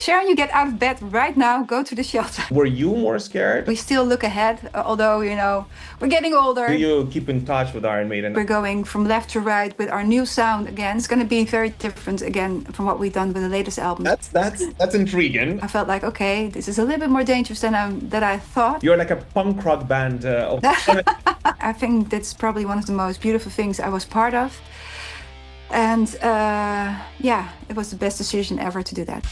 Sharon, you get out of bed right now, go to the shelter. Were you more scared? We still look ahead, although, we're getting Do older. you keep in touch with Iron Maiden? We're going from left to right with our new sound again. It's going to be very different again from what we've done with the latest albums. That's intriguing. I felt like, okay, this is a little bit more dangerous than I thought. You're like a punk rock band of I think that's probably one of the most beautiful things I was part of. And yeah, it was the best decision ever to do that.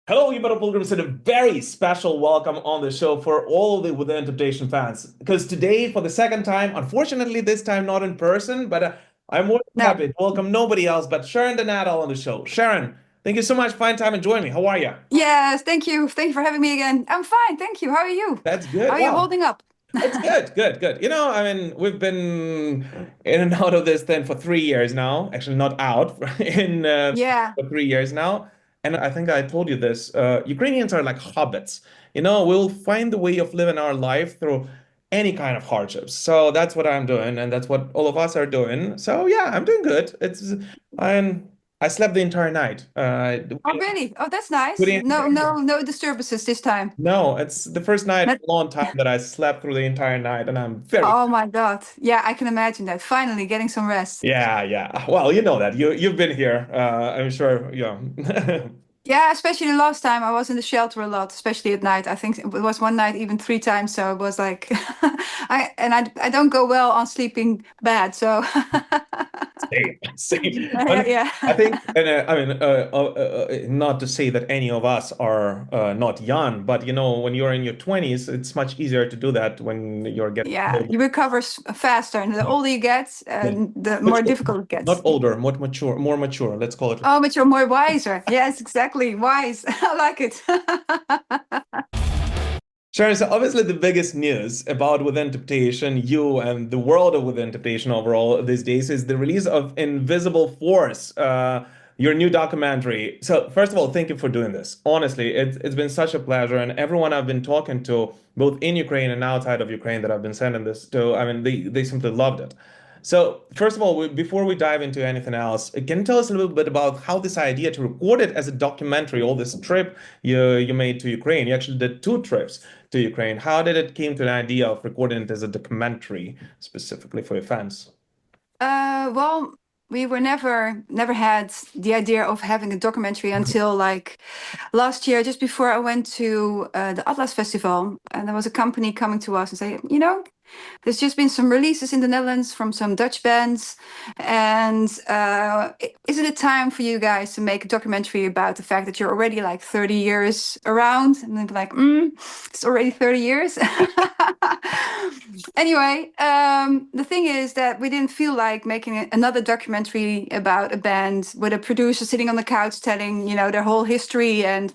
Hello, you Metal Pilgrims, and a very special welcome on the show for all the Within Temptation fans. Because today, for the second time, unfortunately, this time not in person, but I'm more than No. happy to welcome nobody else but Sharon Den Adel on the show. Sharon, thank you so much. Find time and join me. How are you? Yes, thank you. Thank you for having me again. I'm fine, thank you. How are you? That's How good. are you Wow. holding up? It's good, good, good. I mean, we've been in and out of this thing for 3 years now. Actually, not out in Yeah. for 3 years now. And I think I told you this. Ukrainians are like hobbits. We'll find the way of living our life through any kind of hardships. So that's what I'm doing, and that's what all of us are doing. So yeah, I'm doing good. I slept the entire night. Oh, really? Oh, that's nice. we No disturbances this time. no, it's the first night in That, a long time that I slept through the entire night, and I'm very oh my God. Yeah, I can imagine that. Finally getting some rest. yeah, yeah. Well, you know that you've been here. I'm sure. Yeah. Yeah, especially the last time I was in the shelter a lot, especially at night. I think it was one night even 3 times. So it was like, I don't go well on sleeping bad. So Same, same. yeah. I think, and I mean, not to say that any of us are not young, but when you're in your 20s, it's much easier to do that when you're getting Yeah, older. you recover faster, and the older you get, Yeah. the more Mature. difficult it Not gets. older, more mature, more mature. Let's call it. Oh, but you're more wiser. Yes, exactly. Wise. I like it. Sure. So obviously the biggest news about Within Temptation, you and the world of Within Temptation overall these days is the release of Invisible Force, your new documentary. So first of all, thank you for doing this. Honestly, it's been such a pleasure, and everyone I've been talking to, both in Ukraine and outside of Ukraine, that I've been sending this to, I mean, they simply loved it. So, first of all, before we dive into anything else, can you tell us a little bit about how this idea to record it as a documentary, all this trip you made to Ukraine? You actually did two trips to Ukraine. How did it came to the idea of recording it as a documentary specifically for your fans? Well, we were never had the idea of having a documentary until like last year, just before I went to the Atlas Festival, and there was a company coming to us and say, there's just been some releases in the Netherlands from some Dutch bands, and isn't it time for you guys to make a documentary about the fact that you're already like 30 years around? And they'd be like, it's already 30 years. Anyway, the thing is that we didn't feel like making another documentary about a band with a producer sitting on the couch telling, their whole history, and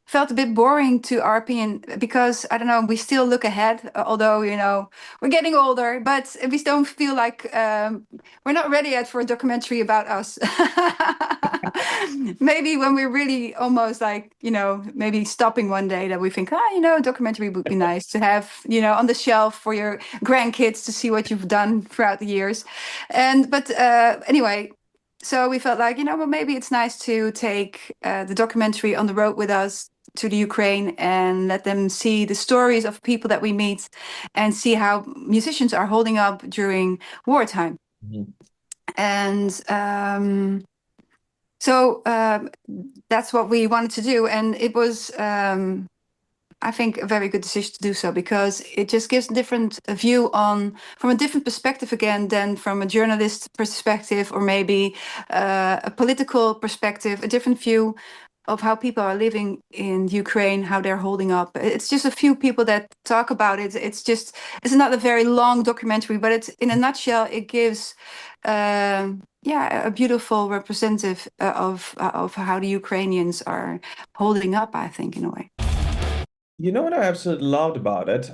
felt a bit boring to our opinion because I don't know, we still look ahead, although, we're getting older, but we don't feel like we're not ready yet for a documentary about us. Maybe when we're really almost like, maybe stopping one day that we think, a documentary would be nice to have, on the shelf for your grandkids to see what you've done throughout the years. But anyway, so we felt like, well, maybe it's nice to take the documentary on the road with us to the Ukraine and let them see the stories of people that we meet and see how musicians are holding up during wartime. Mhm. And so that's what we wanted to do. And it was, I think, a very good decision to do so because it just gives a different view from a different perspective again than from a journalist perspective or maybe a political perspective, a different view of how people are living in Ukraine, how they're holding up. It's just a few people that talk about it. It's not a very long documentary, but it's in a nutshell, it gives a beautiful representative of how the Ukrainians are holding up, I think, in a way. You know what I absolutely loved about it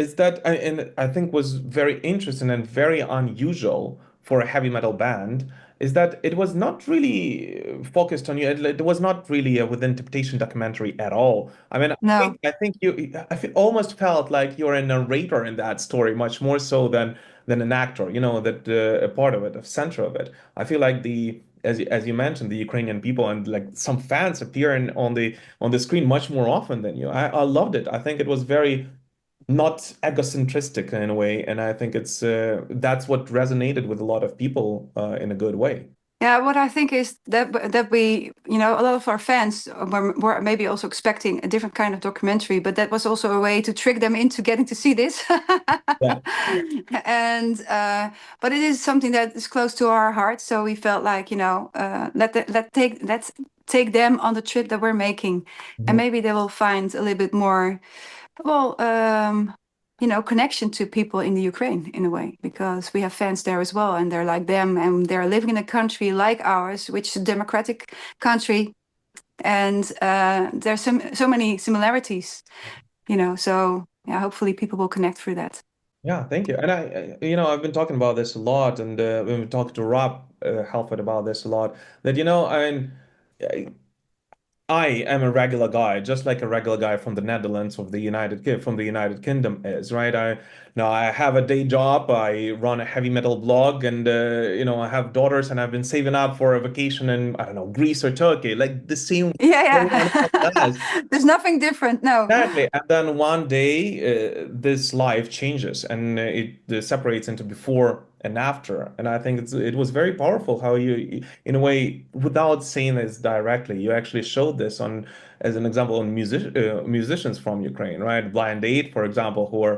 is that, and I think was very interesting and very unusual for a heavy metal band, is that it was not really focused on you. It was not really a Within Temptation documentary at all. I mean, No. I think almost felt like you're a narrator in that story, much more so than an actor. That a part of it, a center of it. I feel like as you mentioned, the Ukrainian people and like some fans appearing on the screen much more often than you. I loved it. I think it was very not egocentristic in a way, and I think it's that's what resonated with a lot of people in a good way. Yeah, what I think is that we, a lot of our fans were maybe also expecting a different kind of documentary, but that was also a way to trick them into getting to see this. Yeah. And but it is something that is close to our hearts, so we felt like, let's take them on the trip that we're making, and Mhm. maybe they will find a little bit more, well, connection to people in the Ukraine in a way, because we have fans there as well, and they're like them, and they're living in a country like ours, which is a democratic country, and there's so many similarities, So yeah, hopefully people will connect through that. Yeah, thank you. And I've been talking about this a lot, and we've been talking to Rob Halford about this a lot. That I am a regular guy, just like a regular guy from the Netherlands, from the United Kingdom is, right? I have a day job. I run a heavy metal blog, and I have daughters, and I've been saving up for a vacation in, I don't know, Greece or Turkey, like the same Yeah, everyone else does. yeah. There's nothing different, no. Exactly. And then one day, this life changes and it separates into before and after. And I think it was very powerful how you, in a way, without saying this directly, you actually showed this as an example, on musicians from Ukraine, right? Blind Date, for example, who are,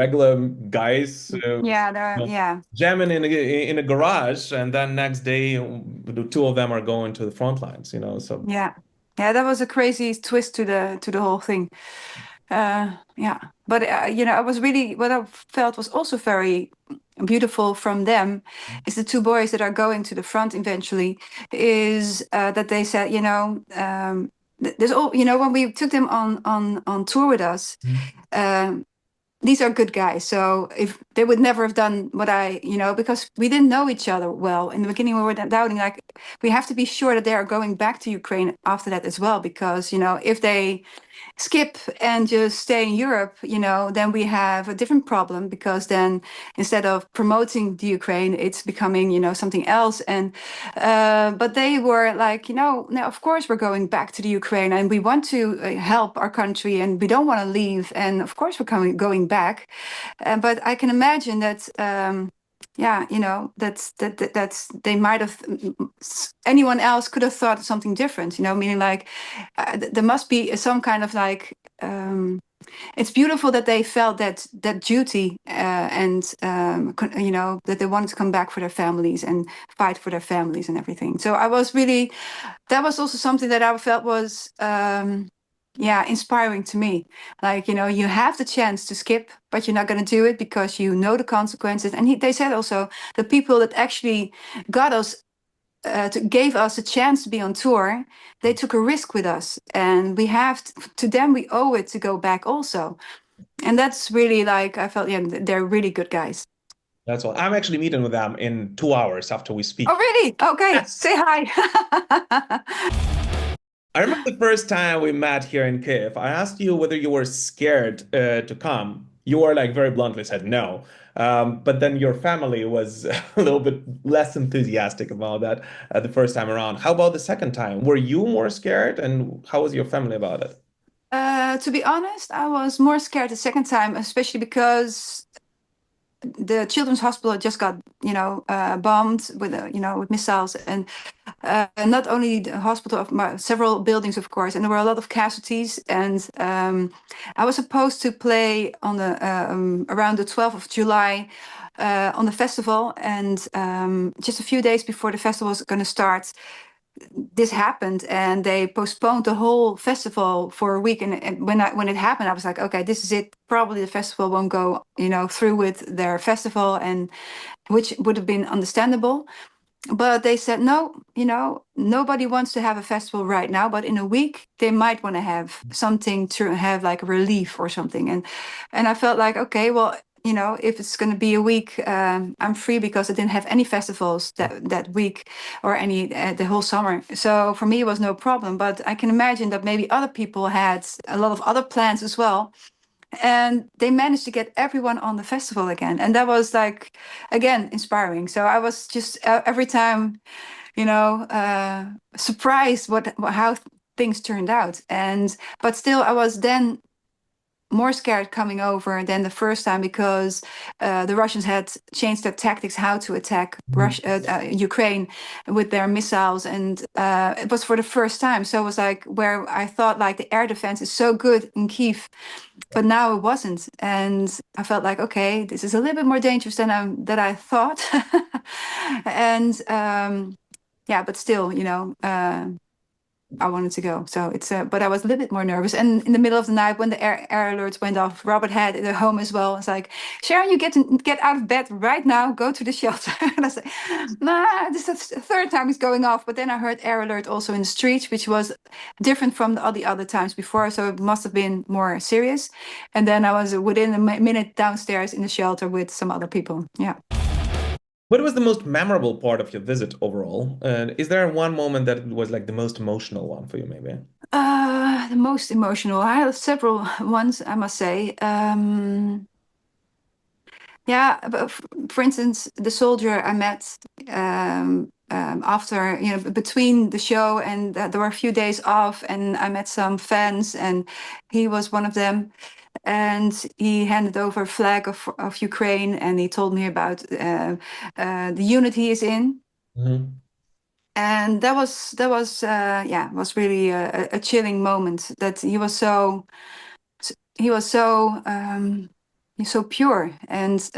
regular guys, Yeah, yeah. jamming in a garage. And then next day, the two of them are going to the front lines, so. Yeah. Yeah, that was a crazy twist to the whole thing. Yeah, but I was really, what I felt was also very beautiful from them is the two boys that are going to the front eventually, is that they said, there's all, when we took them on tour with us, um, these are good guys. So if they would never have done what because we didn't know each other well in the beginning, we were doubting, like, we have to be sure that they are going back to Ukraine after that as well, because if they skip and just stay in Europe, then we have a different problem, because then instead of promoting the Ukraine, it's becoming, something else. And but they were like, no, of course we're going back to the Ukraine, and we want to help our country, and we don't want to leave, and of course we're going back. But I can imagine that. Yeah, that's they might have, anyone else could have thought something different, meaning like there must be some kind of like, it's beautiful that they felt that duty, and that they wanted to come back for their families and fight for their families and everything. So I was really, that was also something that I felt was, yeah, inspiring to me. Like, you have the chance to skip, but you're not going to do it because you know the consequences. And they said also, the people that actually got us, gave us a chance to be on tour, they took a risk with us, and we have to them, we owe it to go back also. And that's really, like, I felt, yeah, they're really good guys. That's all. I'm actually meeting with them in 2 hours after we Oh, speak. really? Okay, Yes. say hi. I remember the first time we met here in Kyiv. I asked you whether you were scared to come. You were like very bluntly said no. But then your family was a little bit less enthusiastic about that the first time around. How about the second time? Were you more scared? And how was your family about it? To be honest, I was more scared the second time, especially because the children's hospital just got, bombed with, with missiles, and not only the hospital, several buildings, of course, and there were a lot of casualties. And I was supposed to play on the around the 12th of July on the festival, and just a few days before the festival was going to start, this happened, and they postponed the whole festival for a week. And when it happened, I was like, okay, this is it. Probably the festival won't go, through with their festival, and which would have been understandable. But they said, no, nobody wants to have a festival right now, but in a week they might want to have something, to have like a relief or something. And I felt like, okay, well, if it's going to be a week, I'm free, because I didn't have any festivals that week, or any the whole summer. So for me, it was no problem. But I can imagine that maybe other people had a lot of other plans as well, and they managed to get everyone on the festival again, and that was like, again, inspiring. So I was just every time surprised how things turned out. And but still, I was then more scared coming over than the first time because the Russians had changed their tactics, how to attack Ukraine with their missiles, and it was for the first time. So it was like where I thought like the air defense is so good in Kyiv, but now it wasn't, and I felt like okay, this is a little bit more dangerous than I thought, and yeah, but still, I wanted to go. So but I was a little bit more nervous. And in the middle of the night, when the air alerts went off, Robert had it at home as well. It's like, Sharon, you get out of bed right now. Go to the shelter. And I said, nah, this is the third time it's going off. But then I heard air alert also in the streets, which was different from all the other times before. So it must have been more serious. And then I was within a minute downstairs in the shelter with some other people. Yeah. What was the most memorable part of your visit overall? And is there one moment that was like the most emotional one for you, maybe? The most emotional. I have several ones, I must say. Yeah, but for instance, the soldier I met after, between the show and there were a few days off, and I met some fans, and he was one of them. And he handed over a flag of Ukraine, and he told me about the unit he is in. Mhm. And yeah, was really a chilling moment that he was so he's so pure and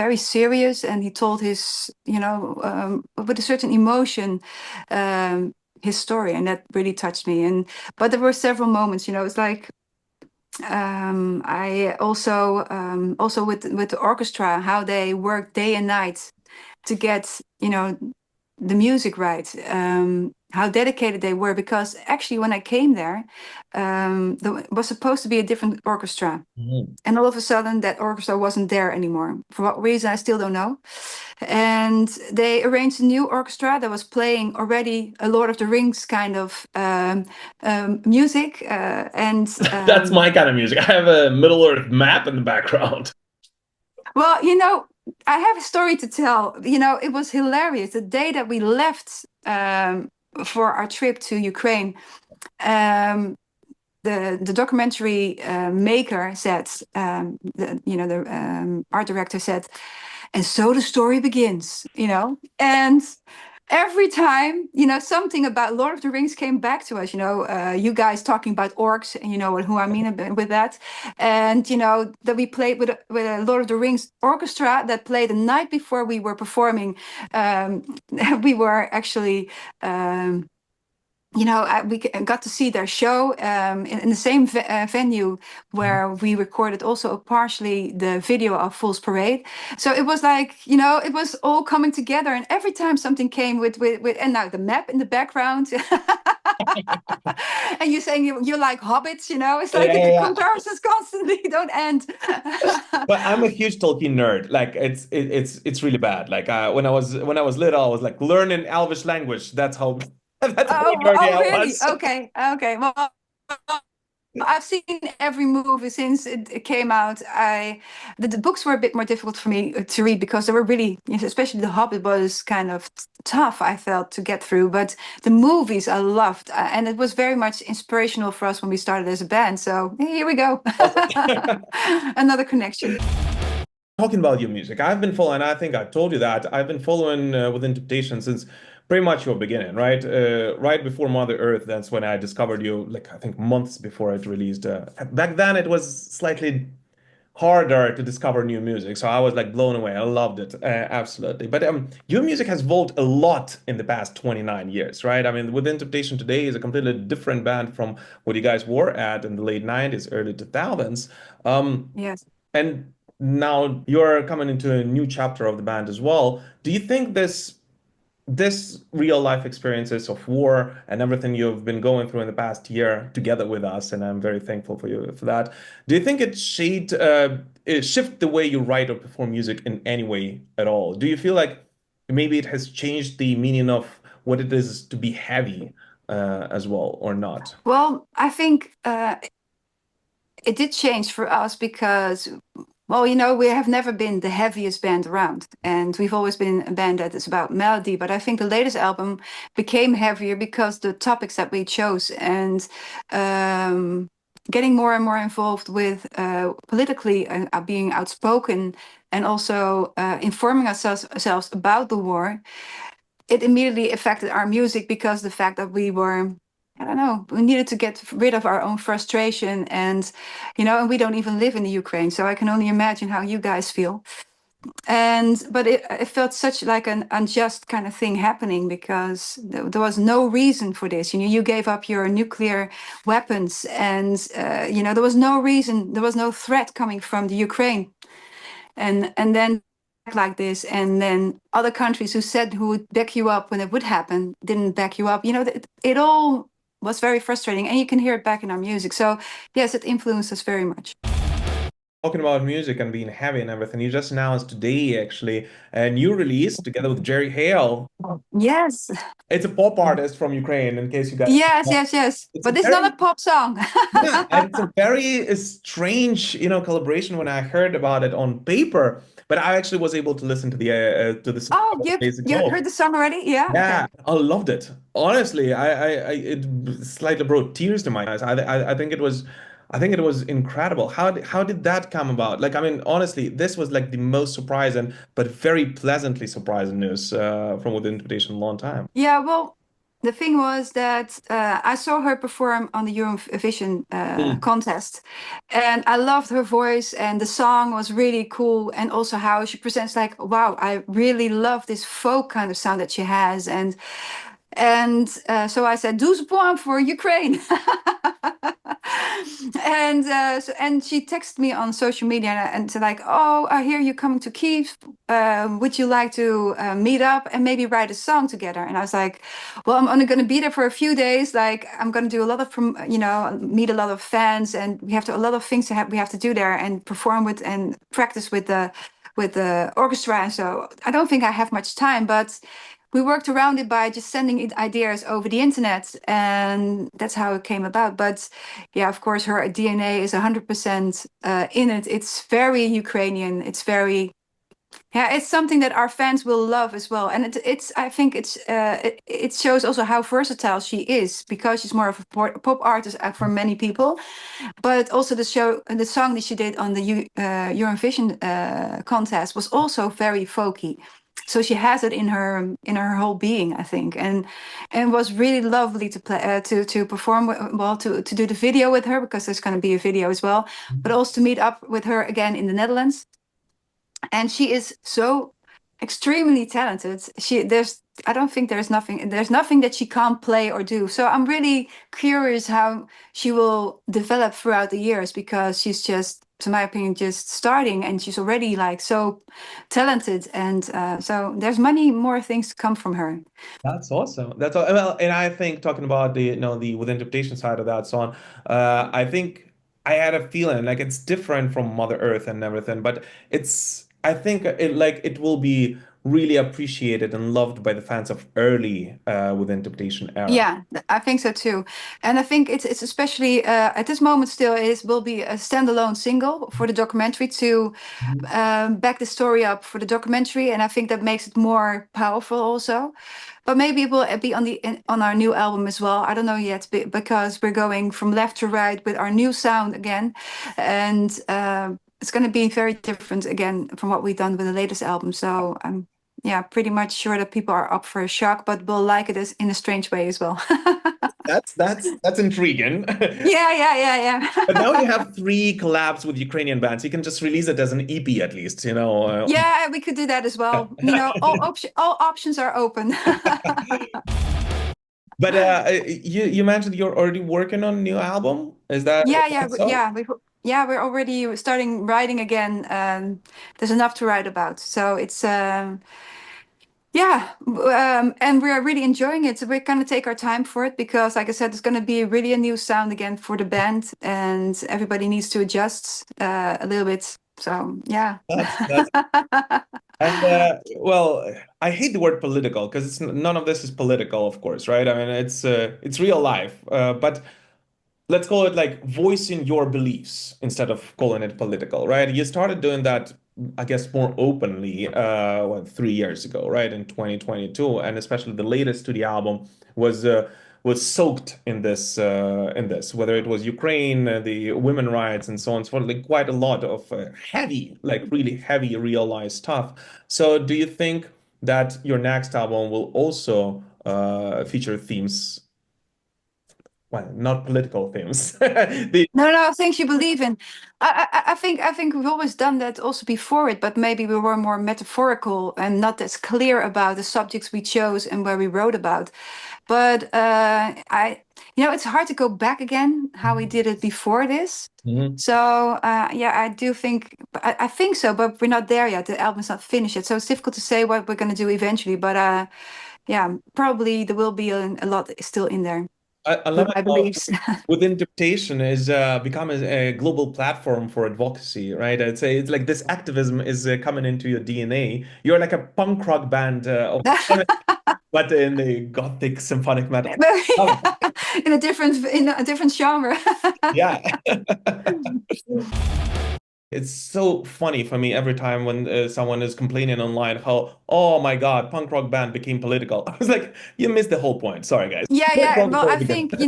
very serious, and he told his with a certain emotion his story, and that really touched me. And but there were several moments, it's like I also with the orchestra, how they work day and night to get the music right, how dedicated they were, because actually when I came there, there was supposed to be a different orchestra, Mhm. and all of a sudden that orchestra wasn't there anymore. For what reason, I still don't know. And they arranged a new orchestra that was playing already a Lord of the Rings kind of music, and That's my kind of music. I have a Middle Earth map in the background. well, I have a story to tell. It was hilarious. The day that we left for our trip to Ukraine, um, the documentary maker said, the art director said, and so the story begins. And every time, something about Lord of the Rings came back to us. You guys talking about orcs, and you know who I mean with that, and that we played with a Lord of the Rings orchestra that played the night before we were performing. Um, we were actually. We got to see their show in the same venue where we recorded also partially the video of Fool's Parade. So it was like, it was all coming together. And every time something came with and now the map in the background. And you're saying you like hobbits, it's like Yeah, the yeah, yeah. comparisons constantly don't end. But I'm a huge Tolkien nerd. Like it's really bad. Like when I was little, I was like learning Elvish language. That's how that's how Oh, nerdy oh, I really? was. Okay, okay. Well, I've seen every movie since it came out. The books were a bit more difficult for me to read because they were really, especially The Hobbit was kind of tough, I felt, to get through. But the movies I loved, and it was very much inspirational for us when we started as a band. So here we go, another connection. Talking about your music, I've been following, I think I told you that, I've been following Within Temptation since pretty much your beginning, right? Right before Mother Earth, that's when I discovered you, like I think months before it released. Back then, it was slightly harder to discover new music, so I was like blown away. I loved it, absolutely. But your music has evolved a lot in the past 29 years, right? I mean, Within Temptation today is a completely different band from what you guys were at in the late 90s, early 2000s. Yes. And now you're coming into a new chapter of the band as well. Do you think this real life experiences of war and everything you've been going through in the past year together with us, and I'm very thankful for you for that. Do you think it shift the way you write or perform music in any way at all? Do you feel like maybe it has changed the meaning of what it is to be heavy as well, or not? Well, I think it did change for us because Well, we have never been the heaviest band around, and we've always been a band that is about melody. But I think the latest album became heavier because the topics that we chose and um, getting more and more involved with politically being outspoken and also informing ourselves about the war. It immediately affected our music because the fact that we were, I don't know, we needed to get rid of our own frustration, and we don't even live in the Ukraine, so I can only imagine how you guys feel. But it felt such like an unjust kind of thing happening because there was no reason for this. You gave up your nuclear weapons, and there was no reason, there was no threat coming from the Ukraine, and then like this, and then other countries who would back you up when it would happen didn't back you up. It all was very frustrating, and you can hear it back in our music. So yes, it influenced us very much. Talking about music and being heavy and everything, you just announced today actually a new release together with Jerry Heil. Yes, It's a pop artist from Ukraine, in case you guys yes, know. yes, yes, It's a but it's not very a pop song. Yeah, and it's a very strange, collaboration when I heard about it on paper. But I actually was able to listen to the song a Oh, couple of you days you ago. heard the song already? Yeah, Yeah, okay. I loved it. Honestly, it slightly brought tears to my eyes. I think it was incredible. How did that come about? Like, I mean, honestly, this was like the most surprising, but very pleasantly surprising news from Within Temptation in a long time. Yeah, well, the thing was that I saw her perform on the Eurovision Mm. contest, and I loved her voice, and the song was really cool, and also how she presents, like, wow, I really love this folk kind of sound that she has, and so I said, 12 points for Ukraine. And she texted me on social media and said, like, oh, I hear you coming to Kyiv. Would you like to meet up and maybe write a song together? And I was like, well, I'm only going to be there for a few days. Like, I'm going to do a lot of, meet a lot of fans, and we have a lot of things we have to do there and perform with and practice with the orchestra. And so I don't think I have much time, but we worked around it by just sending it ideas over the internet, and that's how it came about. But yeah, of course, her DNA is 100% in it. It's very Ukrainian. It's very, yeah, it's something that our fans will love as well. And it's I think it shows also how versatile she is because she's more of a pop artist for many people. But also the song that she did on the Eurovision contest was also very folky. So she has it in her whole being, I think, and it was really lovely to play to perform well, to do the video with her, because there's going to be a video as well, but also to meet up with her again in the Netherlands. And she is so extremely talented. I don't think there's nothing that she can't play or do. So I'm really curious how she will develop throughout the years, because she's just, to my opinion, just starting, and she's already like so talented, and so there's many more things to come from her. That's awesome. That's all. Well, and I think talking about the Within Temptation side of that song, I think I had a feeling like it's different from Mother Earth and everything, but I think it will be really appreciated and loved by the fans of early Within Temptation era. Yeah, I think so too. And I think it's especially at this moment still is will be a standalone single for the documentary to back the story up for the documentary, and I think that makes it more powerful also. But maybe it will be on our new album as well. I don't know yet, because we're going from left to right with our new sound again, and it's going to be very different again from what we've done with the latest album. So I'm, yeah, pretty much sure that people are up for a shock, but will like it as in a strange way as well. That's intriguing. Yeah, yeah, yeah, But now you yeah. have three collabs with Ukrainian bands. You can just release it as an EP at least, you know. Yeah, we could do that as well. All options are open. But you mentioned you're already working on a new album. Is Yeah, yeah, that so? we're already starting writing again. There's enough to write about, so it's yeah, and we're really enjoying it. So we're gonna take our time for it because, like I said, it's gonna be really a new sound again for the band, and everybody needs to adjust a little bit. So yeah. That's and well, I hate the word political because none of this is political, of course, right? I mean, it's real life. But let's call it like voicing your beliefs instead of calling it political, right? You started doing that, I guess, more openly, 3 years ago, right, in 2022, and especially the latest studio album was soaked in this, whether it was Ukraine, the women rights, and so on and so forth, like quite a lot of heavy, like really heavy, real life stuff. So, do you think that your next album will also feature themes? Well, not political themes. The No, things you believe in. I think we've always done that also before it, but maybe we were more metaphorical and not as clear about the subjects we chose and where we wrote about. But it's hard to go back again how we did it before this. Mhm. So yeah, I do think I think so, but we're not there yet. The album's not finished yet, so it's difficult to say what we're going to do eventually. But yeah, probably there will be a lot still in there I with love it my how beliefs. Within Temptation is become a global platform for advocacy, right? I'd say it's like this activism is coming into your DNA. You're like a punk rock band but in the gothic symphonic metal. Oh, In a different genre. yeah. It's so funny for me every time when someone is complaining online how, oh my God, punk rock band became political. I was like, you missed the whole point. Sorry, guys. Yeah. From the Well, very I beginning. think,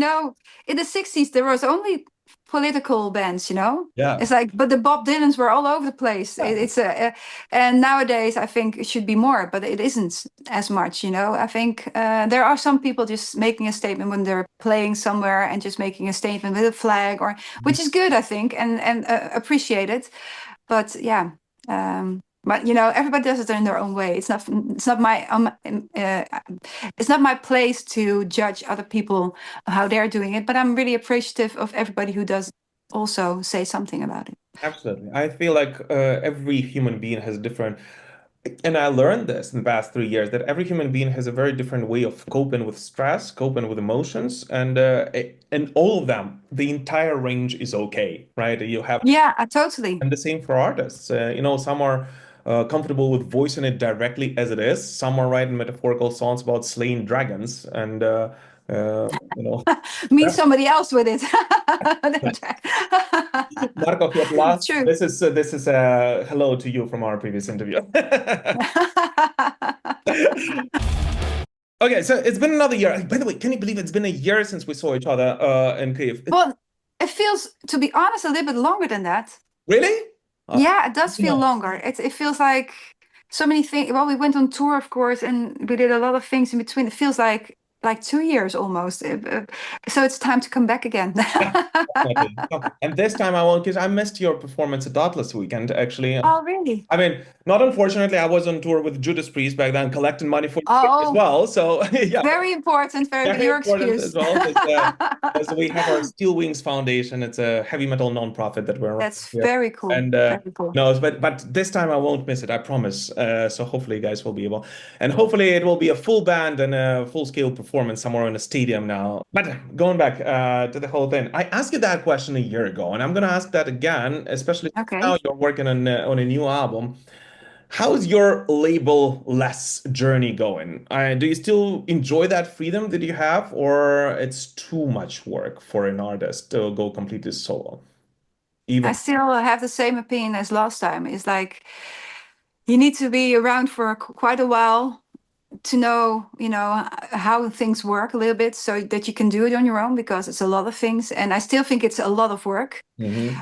in the 60s, there was only political bands. Yeah. It's like, but the Bob Dylans were all over the place. Yeah. And nowadays, I think it should be more, but it isn't as much. I think there are some people just making a statement when they're playing somewhere and just making a statement with a flag, which is good, I think, and appreciated. But yeah, but everybody does it in their own way. It's not my place to judge other people how they're doing it. But I'm really appreciative of everybody who does also say something about it. Absolutely. I feel like every human being has different, and I learned this in the past 3 years that every human being has a very different way of coping with stress, coping with emotions, and all of them, the entire range is okay, right? You have, Yeah, totally. and the same for artists. Some are comfortable with voicing it directly as it is. Some are writing metaphorical songs about slaying dragons, and you know. Meet somebody else with it. Marco, at last, True. this is hello to you from our previous interview. Okay, so it's been another year. By the way, can you believe it's been a year since we saw each other in Kyiv? Well, it feels, to be honest, a little bit longer than that. Really? Uh, Yeah, it does feel no. longer. It feels like so many things. Well, we went on tour, of course, and we did a lot of things in between. It feels like 2 years almost. So it's time to come back again. Definitely. Okay. And this time I won't, because I missed your performance at Atlas weekend, actually. Oh, really? I mean, not unfortunately, I was on tour with Judas Priest back then, collecting money for as Oh, well. So yeah, very important. Very good. very Your important excuse. as well. As we have our Steel Wings Foundation. It's a heavy metal nonprofit that we're running That's here. very cool. And Very cool. no, but this time I won't miss it. I promise. So hopefully you guys will be able, and hopefully it will be a full band and a full scale performance somewhere in a stadium now. But going back to the whole thing, I asked you that question a year ago, and I'm gonna ask that again, especially Okay. now you're working on a new album. How's your label-less journey going? Do you still enjoy that freedom that you have, or it's too much work for an artist to go completely solo? I Even. still have the same opinion as last time. It's like you need to be around for quite a while to know, how things work a little bit so that you can do it on your own because it's a lot of things. And I still think it's a lot of work. Mhm.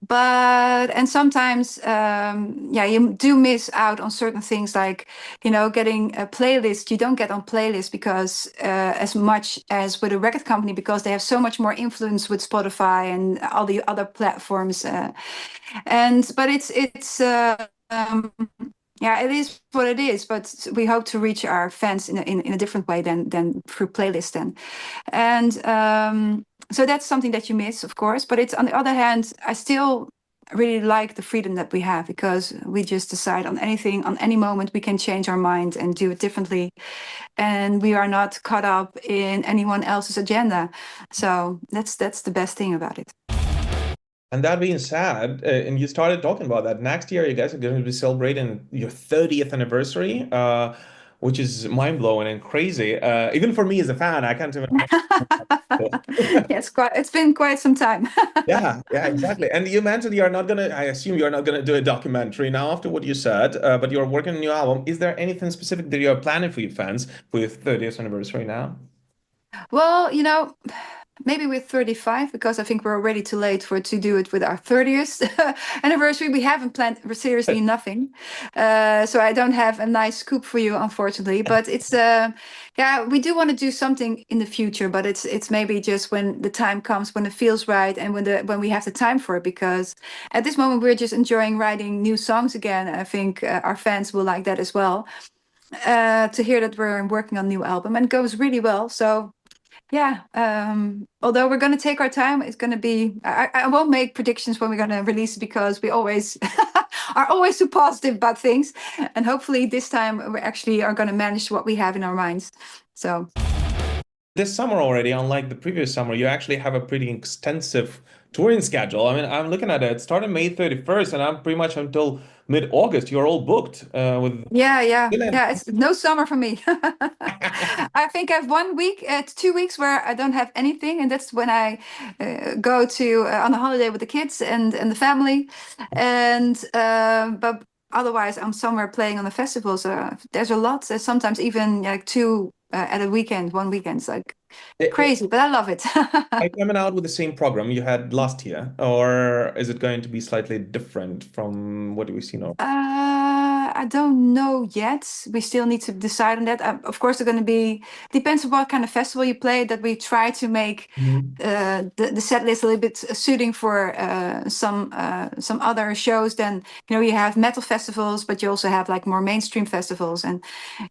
And sometimes, yeah, you do miss out on certain things like, getting a playlist. You don't get on playlist because as much as with a record company because they have so much more influence with Spotify and all the other platforms. But yeah, it is what it is. But we hope to reach our fans in a different way than through playlist then. And so that's something that you miss, of course. But it's on the other hand, I still really like the freedom that we have because we just decide on anything, on any moment, we can change our mind and do it differently. And we are not caught up in anyone else's agenda. So that's the best thing about it. And that being said, and you started talking about that, next year you guys are going to be celebrating your 30th anniversary. which is mind-blowing and crazy. Even for me as a fan, I can't even imagine. Yes, it's been quite some time. Yeah, yeah, exactly. And you mentioned you're not gonna, I assume you're not gonna do a documentary now after what you said, but you're working on a new album. Is there anything specific that you're planning for your fans for your 30th anniversary now? Well, maybe with 35, because I think we're already too late for to do it with our 30th anniversary. We haven't planned seriously nothing. So I don't have a nice scoop for you, unfortunately. But it's yeah, we do want to do something in the future, but it's maybe just when the time comes, when it feels right, and when we have the time for it. Because at this moment we're just enjoying writing new songs again. I think our fans will like that as well. To hear that we're working on a new album and it goes really well. So yeah, although we're going to take our time, it's going to be, I won't make predictions when we're going to release it because we always are always too positive about things. And hopefully this time we actually are going to manage what we have in our minds. So, This summer already, unlike the previous summer, you actually have a pretty extensive touring schedule. I mean, I'm looking at it. It started May 31st, and I'm pretty much until mid-August. You're all booked with yeah, yeah, Dylan. yeah, it's no summer for me. I think I have 1 week, 2 weeks where I don't have anything. And that's when I go to on a holiday with the kids and the family. And, but otherwise, I'm somewhere playing on the festivals. There's a lot, sometimes even like two at a weekend, one weekend. It's like crazy, but I love it. Are you coming out with the same program you had last year, or is it going to be slightly different from what we've seen? I don't know yet. We still need to decide on that. Of course, they're going to be depends on what kind of festival you play. That we try to make Mhm. the set list a little bit suiting for some other shows. Then you have metal festivals, but you also have like more mainstream festivals. And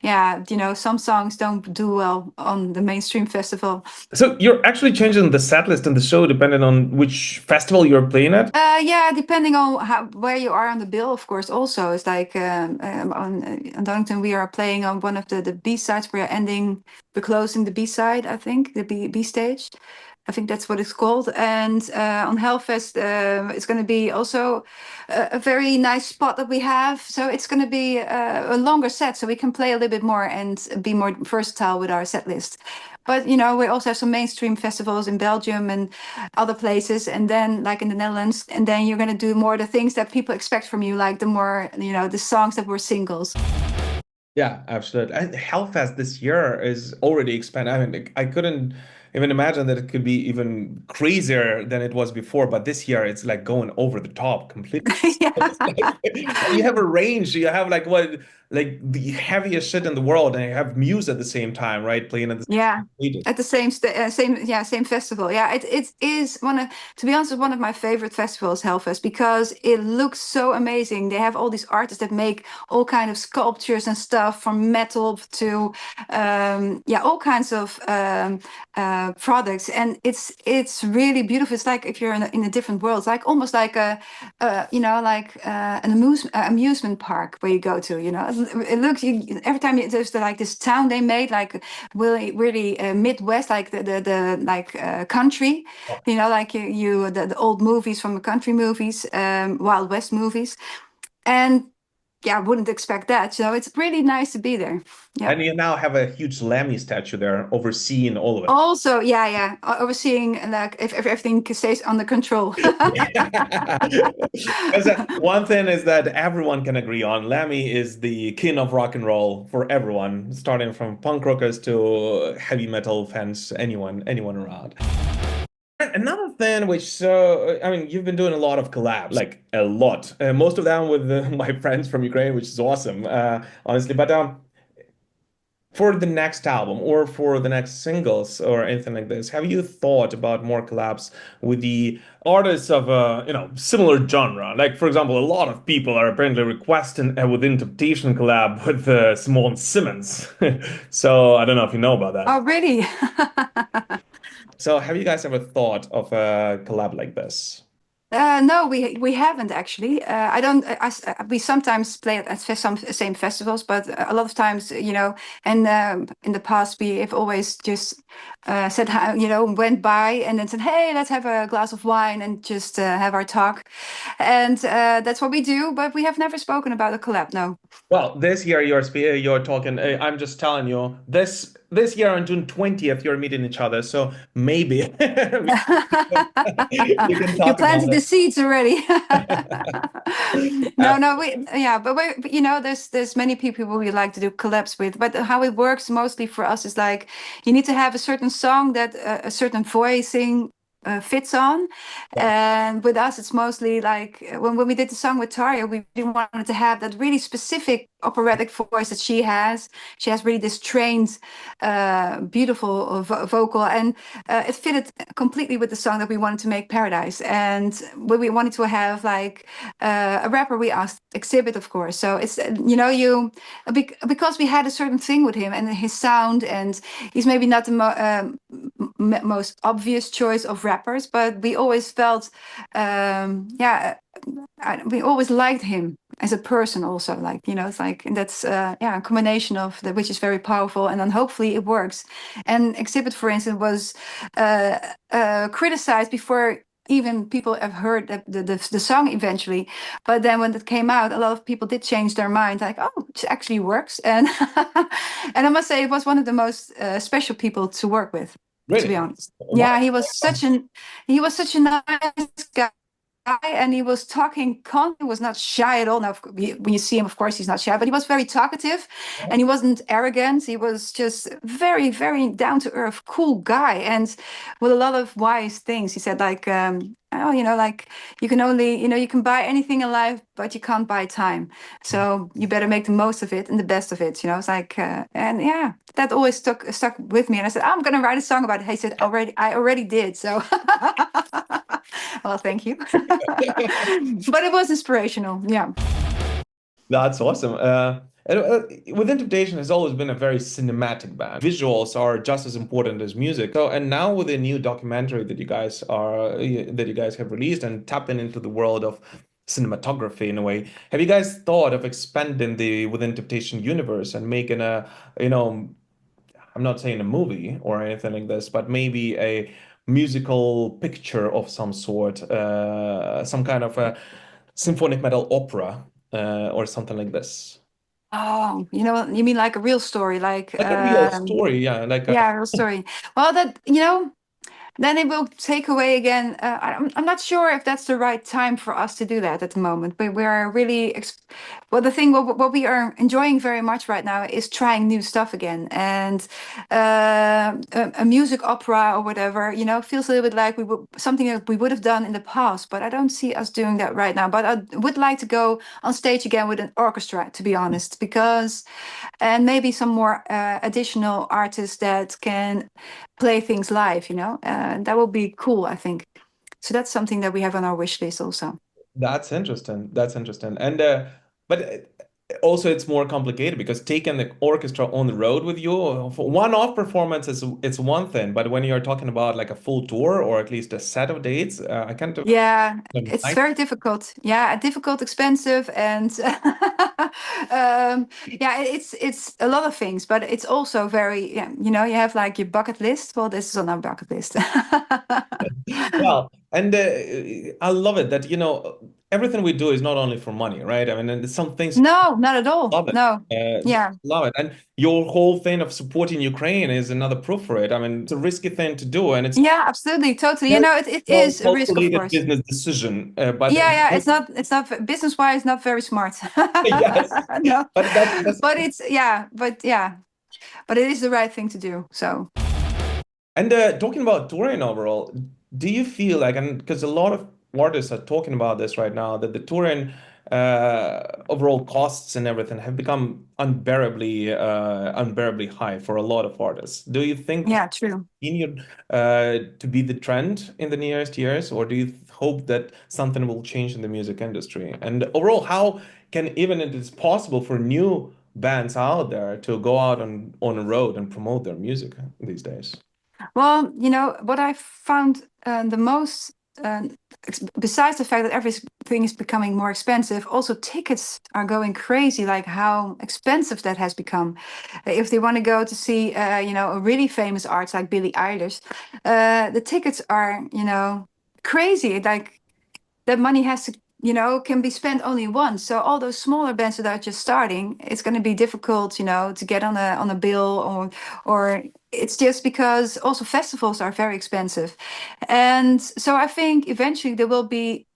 yeah, some songs don't do well on the mainstream festival. So you're actually changing the set list and the show depending on which festival you're playing at? Yeah, depending on where you are on the bill, of course. Also, it's like on Donington, we are playing on one of the B sides. We're closing the B side, I think, the B stage. I think that's what it's called. And on Hellfest, it's going to be also a very nice spot that we have. So it's going to be a longer set, so we can play a little bit more and be more versatile with our set list. But we also have some mainstream festivals in Belgium and other places, and then like in the Netherlands, and then you're going to do more the things that people expect from you, like the more the songs that were singles. Yeah, absolutely. And Hellfest this year is already expanded. I mean, I couldn't even imagine that it could be even crazier than it was before, but this year it's like going over the top completely. Yeah. And you have a range. You have like what, like the heaviest shit in the world, and you have Muse at the same time, right? Playing at the Yeah, same stage. at the same festival. Yeah, it is one of, to be honest, it's one of my favorite festivals, Hellfest, because it looks so amazing. They have all these artists that make all kind of sculptures and stuff, from metal to yeah, all kinds of products, and it's really beautiful. It's like if you're in a different world. It's like almost like like an amusement park where you go to. It looks every time there's like this town they made, like really Midwest, like the like country, like the old movies from the country movies, Wild West movies, and yeah, I wouldn't expect that. So it's really nice to be there. Yeah. And you now have a huge Lemmy statue there overseeing all of it. Also, yeah, yeah, overseeing like if everything stays under control. Because one thing is that everyone can agree on. Lemmy is the king of rock and roll for everyone, starting from punk rockers to heavy metal fans, anyone around. Another thing which, so, I mean, you've been doing a lot of collabs, like a lot. Most of them with my friends from Ukraine, which is awesome, honestly. But for the next album or for the next singles or anything like this, have you thought about more collabs with the artists of a similar genre? Like, for example, a lot of people are apparently requesting a Within Temptation collab with Simone Simons. So I don't know if you know about that. Oh, really? So have you guys ever thought of a collab like this? No, we haven't actually. I don't. We sometimes play at some same festivals, but a lot of times, and in the past we have always just said, went by and then said, "Hey, let's have a glass of wine and just have our talk," and that's what we do. But we have never spoken about a collab. No. Well, this year you're talking. I'm just telling you, this year on June 20th, you're meeting each other. So maybe you can You talk about planted the seeds already. it. No, no, yeah, but there's many people we like to do collabs with, but how it works mostly for us is like you need to have a certain song that a certain voicing fits on, Yeah. and with us it's mostly like when we did the song with Tarja, we really wanted to have that really specific operatic voice that she has. She has really this trained, beautiful vocal, and it fitted completely with the song that we wanted to make, Paradise. And when we wanted to have like a rapper, we asked Exhibit, of course. So it's because we had a certain thing with him and his sound, and he's maybe not the most obvious choice of rappers, but we always felt, yeah, we always liked him as a person also, like it's like that's yeah, a combination of that, which is very powerful, and then hopefully it works. And Exhibit, for instance, was uh, criticized before even people have heard the song eventually, but then when it came out, a lot of people did change their mind, like, oh, it actually works. And and I must say it was one of the most special people to work with, to be Really? honest. Wow. Yeah, he was such a nice guy, and he was talking he was not shy at all. Now when you see him, of course he's not shy, but he was very talkative, and he wasn't arrogant. He was just very, very down to earth, cool guy, and with a lot of wise things. He said like, oh, like you can only, you can buy anything in life, but you can't buy time. So you better make the most of it and the best of it. It's like, and yeah, that always stuck with me. And I said, I'm gonna write a song about it. He said, I already did. So, well, thank you. But it was inspirational. Yeah. That's awesome. Within Temptation has always been a very cinematic band. Visuals are just as important as music. So, and now with a new documentary that you guys have released and tapping into the world of cinematography in a way, have you guys thought of expanding the Within Temptation universe and making you know, I'm not saying a movie or anything like this, but maybe a musical picture of some sort, some kind of a symphonic metal opera, or something like this. Oh, you mean like a real story, like Like a real story, yeah. Like a, yeah, real story. Well, that then it will take away again. I'm not sure if that's the right time for us to do that at the moment. But we are really, well, the thing, what we are enjoying very much right now is trying new stuff again. And a music opera or whatever, feels a little bit like something that we would have done in the past. But I don't see us doing that right now. But I would like to go on stage again with an orchestra, to be honest, and maybe some more additional artists that can play things live, that would be cool, I think. So that's something that we have on our wish list also. that's interesting. That's interesting. And but also it's more complicated because taking the orchestra on the road with you for one-off performance is it's one thing, but when you're talking about like a full tour or at least a set of dates, I can't Yeah, it's imagine. very difficult. Yeah, difficult, expensive, and yeah, it's a lot of things, but it's also very, yeah, you have like your bucket list. Well, this is on our bucket list. Well, and I love it that, everything we do is not only for money, right? I mean, and some things No, not at all. love it. No. Just Yeah. love it. And your whole thing of supporting Ukraine is another proof for it. I mean, it's a risky thing to do, and it's Yeah, absolutely, totally. very It small is a risk, of calculated course. business decision. But Yeah, yeah, it's not business wise, not very smart. yes, No, but that's but but it is the right thing to do. So and talking about touring overall, do you feel like, and because a lot of artists are talking about this right now, that the touring overall costs and everything have become unbearably high for a lot of artists. Do you think yeah, true. continue to be the trend in the nearest years, or do you hope that something will change in the music industry? And overall, how can even it is possible for new bands out there to go out on a road and promote their music these days? Well, what I found the most besides the fact that everything is becoming more expensive, also tickets are going crazy, like how expensive that has become. If they want to go to see, a really famous artist like Billie Eilish, the tickets are, crazy. Like that money has to, can be spent only once. So all those smaller bands that are just starting, it's going to be difficult, to get on a bill, or it's just because also festivals are very expensive. And so I think eventually there will be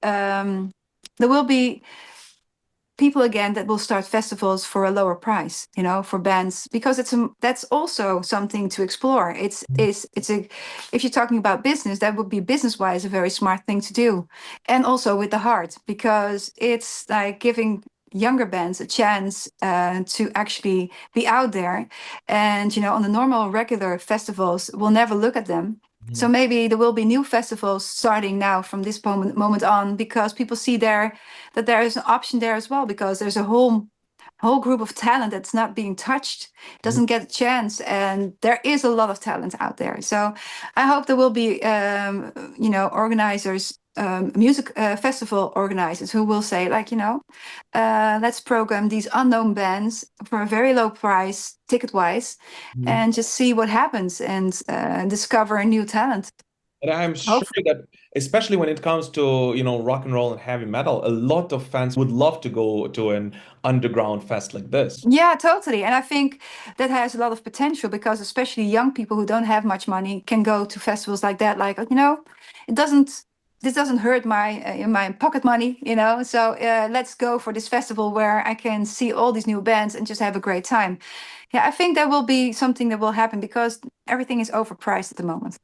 people again that will start festivals for a lower price, for bands, because that's also something to explore. It's a if you're talking about business, that would be business wise a very smart thing to do, and also with the heart, because it's like giving younger bands a chance to actually be out there, and on the normal regular festivals we'll never look at them. So Mhm. maybe there will be new festivals starting now from this moment on, because people see that there is an option there as well, because there's a whole group of talent that's not being touched, doesn't get a chance, and there is a lot of talent out there. So I hope there will be organizers, music festival organizers, who will say, like, let's program these unknown bands for a very low price ticket wise, Mhm. and just see what happens, and discover a new talent, And I'm sure hopefully. that, especially when it comes to, rock and roll and heavy metal, a lot of fans would love to go to an underground fest like this. Yeah, totally. And I think that has a lot of potential, because especially young people who don't have much money can go to festivals like that. Like, it doesn't, this doesn't hurt my pocket money, So let's go for this festival where I can see all these new bands and just have a great time. Yeah, I think that will be something that will happen, because everything is overpriced at the moment.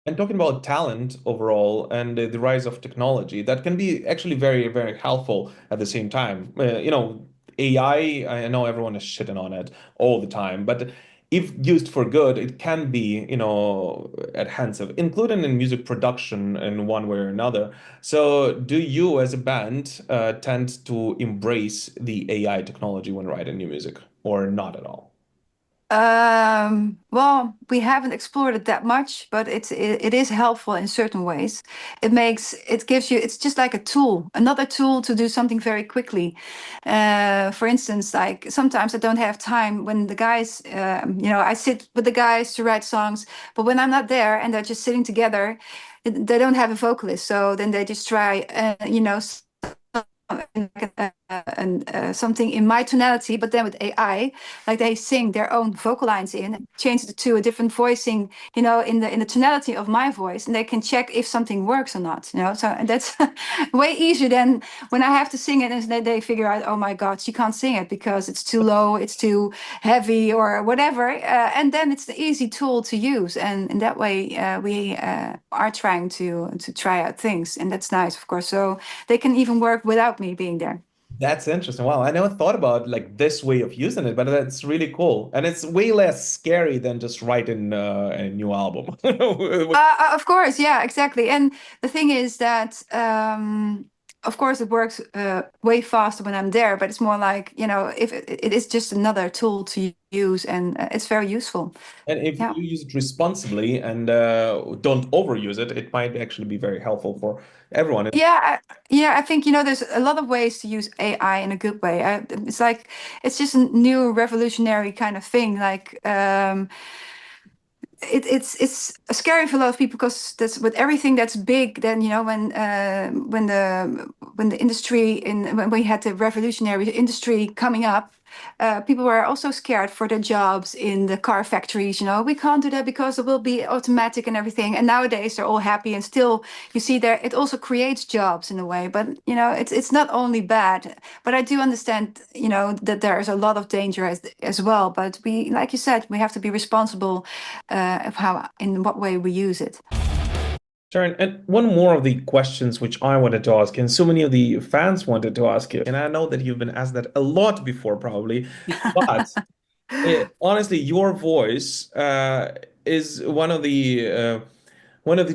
And talking about talent overall and the rise of technology, that can be actually very, very helpful at the same time. AI, I know everyone is shitting on it all the time, but if used for good, it can be, enhancing, including in music production in one way or another. So, do you, as a band, tend to embrace the AI technology when writing new music, or not at all? Well, we haven't explored it that much, but it is helpful in certain ways. It gives you, it's just like a tool, another tool to do something very quickly. For instance, like sometimes I don't have time when the guys, I sit with the guys to write songs, but when I'm not there and they're just sitting together, they don't have a vocalist. So then they just try, something in my tonality, but then with AI, like they sing their own vocal lines in, change it to a different voicing, in the tonality of my voice, and they can check if something works or not. So, and that's way easier than when I have to sing it, and then they figure out, oh my God, she can't sing it because it's too low, it's too heavy, or whatever. And then it's the easy tool to use, and in that way, we are trying to try out things, and that's nice, of course. So they can even work without me being there. That's interesting. Wow, I never thought about like this way of using it, but that's really cool. And it's way less scary than just writing a new album. Of course, yeah, exactly. And the thing is that, of course, it works way faster when I'm there, but it's more like, if it is just another tool to use, and it's very useful. And if Yeah. you use it responsibly and don't overuse it, it might actually be very helpful for everyone. Yeah, I think, there's a lot of ways to use AI in a good way. It's like it's just a new revolutionary kind of thing. Like, it's scary for a lot of people, because that's with everything that's big. Then when the industry when we had the revolutionary industry coming up, people were also scared for their jobs in the car factories. We can't do that because it will be automatic and everything. And nowadays they're all happy, and still you see there it also creates jobs in a way. But it's not only bad. But I do understand, that there is a lot of danger as well. But we, like you said, we have to be responsible of how, in what way we use it. Sharon, and one more of the questions which I wanted to ask, and so many of the fans wanted to ask you, and I know that you've been asked that a lot before, probably, but honestly, your voice is one of the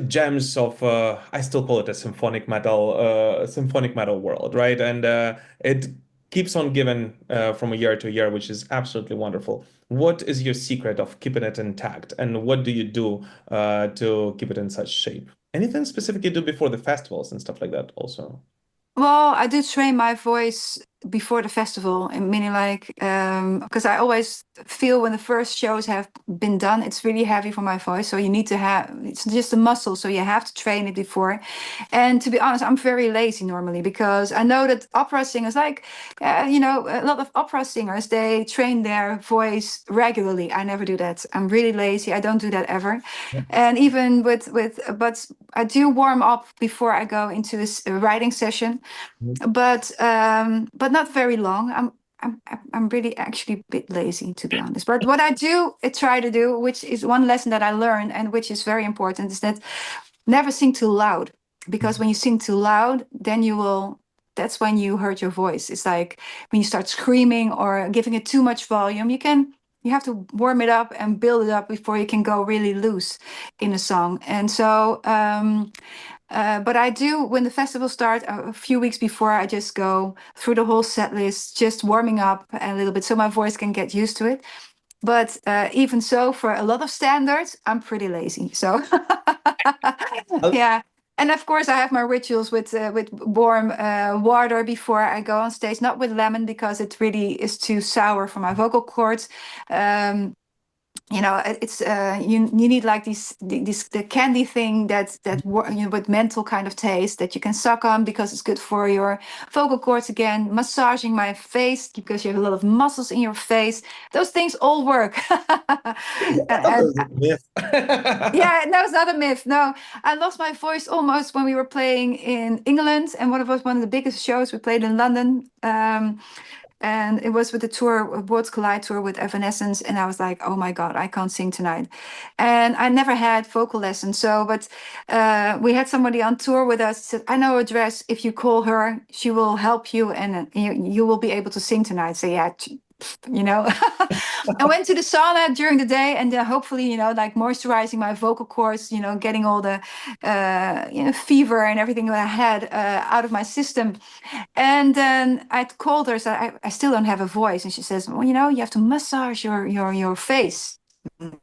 gems of I still call it a symphonic metal world, right? And it keeps on giving from a year to year, which is absolutely wonderful. What is your secret of keeping it intact, and what do you do to keep it in such shape? Anything specific you do before the festivals and stuff like that also? Well, I do train my voice before the festival, and meaning like because I always feel when the first shows have been done, it's really heavy for my voice. So you need to have it's just a muscle, so you have to train it before. And to be honest, I'm very lazy normally because I know that opera singers, like a lot of opera singers, they train their voice regularly. I never do that. I'm really lazy. I don't do that ever. And even but I do warm up before I go into a writing session, but not very long. I'm really actually a bit lazy, to be honest. But what I do I try to do, which is one lesson that I learned and which is very important, is that never sing too loud, because when you sing too loud, then that's when you hurt your voice. It's like when you start screaming or giving it too much volume, you have to warm it up and build it up before you can go really loose in a song. And so but I do, when the festivals start a few weeks before, I just go through the whole set list, just warming up a little bit so my voice can get used to it. But even so, for a lot of standards, I'm pretty lazy. So yeah. And of course, I have my rituals with warm water before I go on stage. Not with lemon because it really is too sour for my vocal cords. It's you need like the candy thing with mental kind of taste that you can suck on because it's good for your vocal cords. Again, massaging my face because you have a lot of muscles in your face. Those things all work. and, Myth. yeah, no, it's not a myth. No, I lost my voice almost when we were playing in England, and one of the biggest shows we played in London. And it was with the tour, Worlds Collide tour with Evanescence, and I was like, "Oh my God, I can't sing tonight." And I never had vocal lessons, but we had somebody on tour with us. Said, "I know a dress. If you call her, she will help you, and you will be able to sing tonight." So yeah, you know. I went to the sauna during the day, and then hopefully, like moisturizing my vocal cords, getting all the, fever and everything that I had out of my system. And then I called her, so I still don't have a voice, and she says, "Well, you have to massage your face."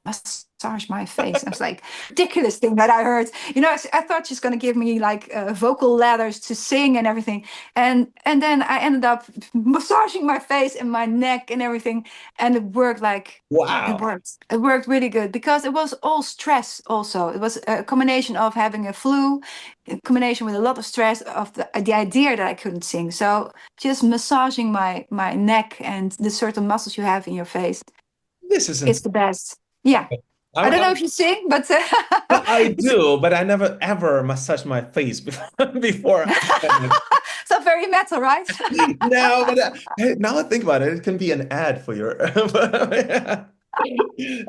Massage my face. I was like, ridiculous thing that I heard. I thought she's gonna give me like vocal ladders to sing and everything, and then I ended up massaging my face and my neck and everything, and it worked like it Wow. worked. It worked really good because it was all stress. Also, it was a combination of having a flu, a combination with a lot of stress of the idea that I couldn't sing. So just massaging my neck and the certain muscles you have in your face, This isn't. it's the best. Yeah. I don't know if you sing, but I do, but I never ever massage my face before. before. so very metal, right? No, but hey, now I think about it, it can be an ad for your.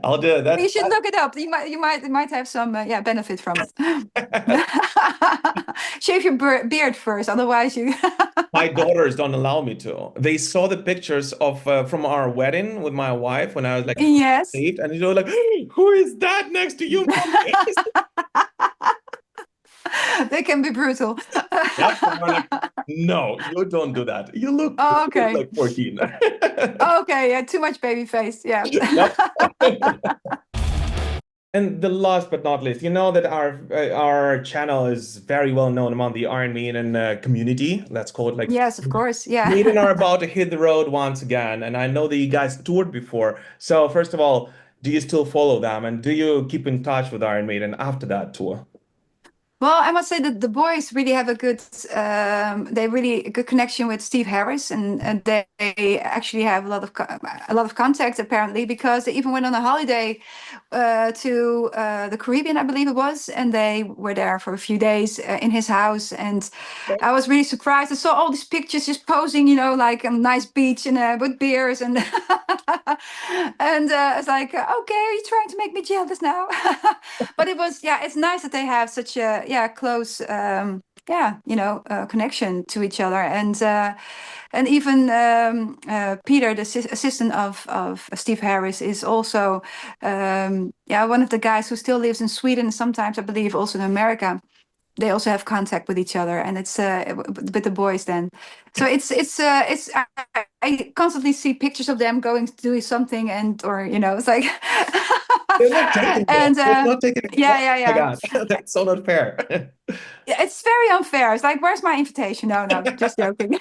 I'll do it. You should look it up. You might have some benefit from it. Shave your beard first, otherwise you. My daughters don't allow me to. They saw the pictures of from our wedding with my wife when I was like Yes. saved, and they were like, "Who is that next to you, mommy?" They can be brutal. Yep. And we're like, no, you don't do that. Oh, You look okay. like 14. Okay, yeah, too much baby face. Yeah. Yep. And the last but not least, you know that our channel is very well known among the Iron Maiden community. Let's call it like Yes, of course. Yeah. Maiden are about to hit the road once again, and I know that you guys toured before. So first of all, do you still follow them, and do you keep in touch with Iron Maiden after that tour? Well, I must say that the boys really have they really a good connection with Steve Harris, and they actually have a lot of contact apparently because they even went on a holiday to the Caribbean, I believe it was, and they were there for a few days in his house, and I was really surprised. I saw all these pictures just posing, like a nice beach and with beers and and I was like, okay, are you trying to make me jealous now? But it was, yeah, it's nice that they have such a close connection to each other, and even Peter, the assistant of Steve Harris, is also one of the guys who still lives in Sweden, sometimes I believe also in America. they also have contact with each other, and it's with the boys then. So it's I constantly see pictures of them going to do something, and or it's like They're not taking it. and They're not taking it. yeah, Oh yeah, my yeah. God, that's so not fair. Yeah, it's very unfair. It's like, where's my invitation? No, no, just joking.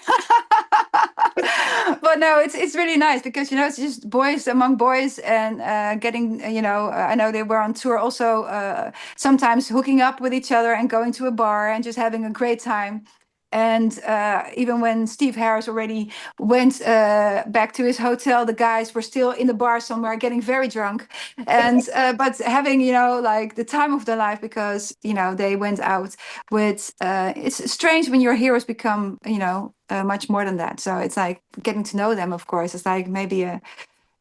But no, it's really nice because it's just boys among boys and getting I know they were on tour also sometimes hooking up with each other and going to a bar and just having a great time. And even when Steve Harris already went back to his hotel, the guys were still in the bar somewhere getting very drunk, and but having like the time of their life because they went out with. It's strange when your heroes become much more than that. So it's like getting to know them. Of course, it's like maybe a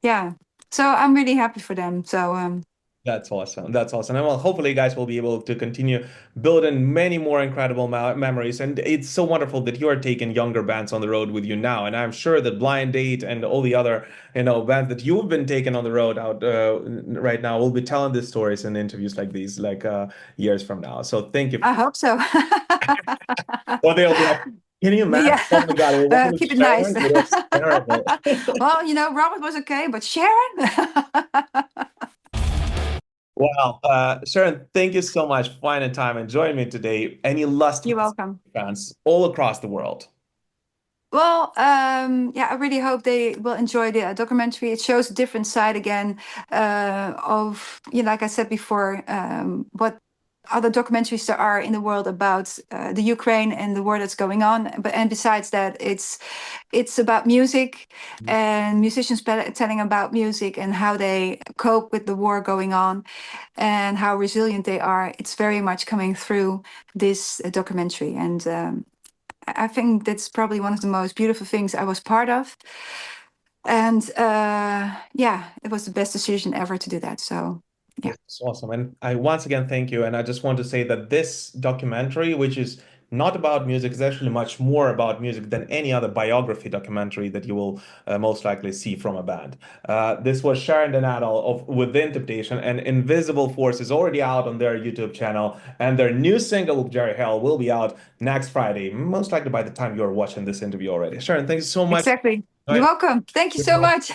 yeah. So I'm really happy for them. So That's awesome. That's awesome. And well, hopefully, you guys will be able to continue building many more incredible memories. And it's so wonderful that you are taking younger bands on the road with you now. And I'm sure that Blind Date and all the other, bands that you've been taking on the road out right now will be telling these stories in interviews like these, like years from now. So thank you. I hope so. Or they'll be like, can you imagine? Yeah, Oh my God, we're working with keep it nice. Sharon. It was terrible. Well, Robert was okay, but Sharon. Well, Sharon, thank you so much for finding time and joining me today. Any last You're message welcome. to fans all across the world? Well, yeah, I really hope they will enjoy the documentary. It shows a different side again of, like I said before, what other documentaries there are in the world about the Ukraine and the war that's going on. But and besides that, it's about music and musicians telling about music and how they cope with the war going on and how resilient they are. It's very much coming through this documentary, and I think that's probably one of the most beautiful things I was part of. And yeah, it was the best decision ever to do that. So yeah, It's awesome. And I once again thank you. And I just want to say that this documentary, which is not about music, is actually much more about music than any other biography documentary that you will most likely see from a band. This was Sharon Den Adel of Within Temptation, and Invisible Force is already out on their YouTube channel. And their new single, Jerry Heil, will be out next Friday, most likely by the time you're watching this interview already. Sharon, thank you so much. exactly. You're welcome. Thank you so much.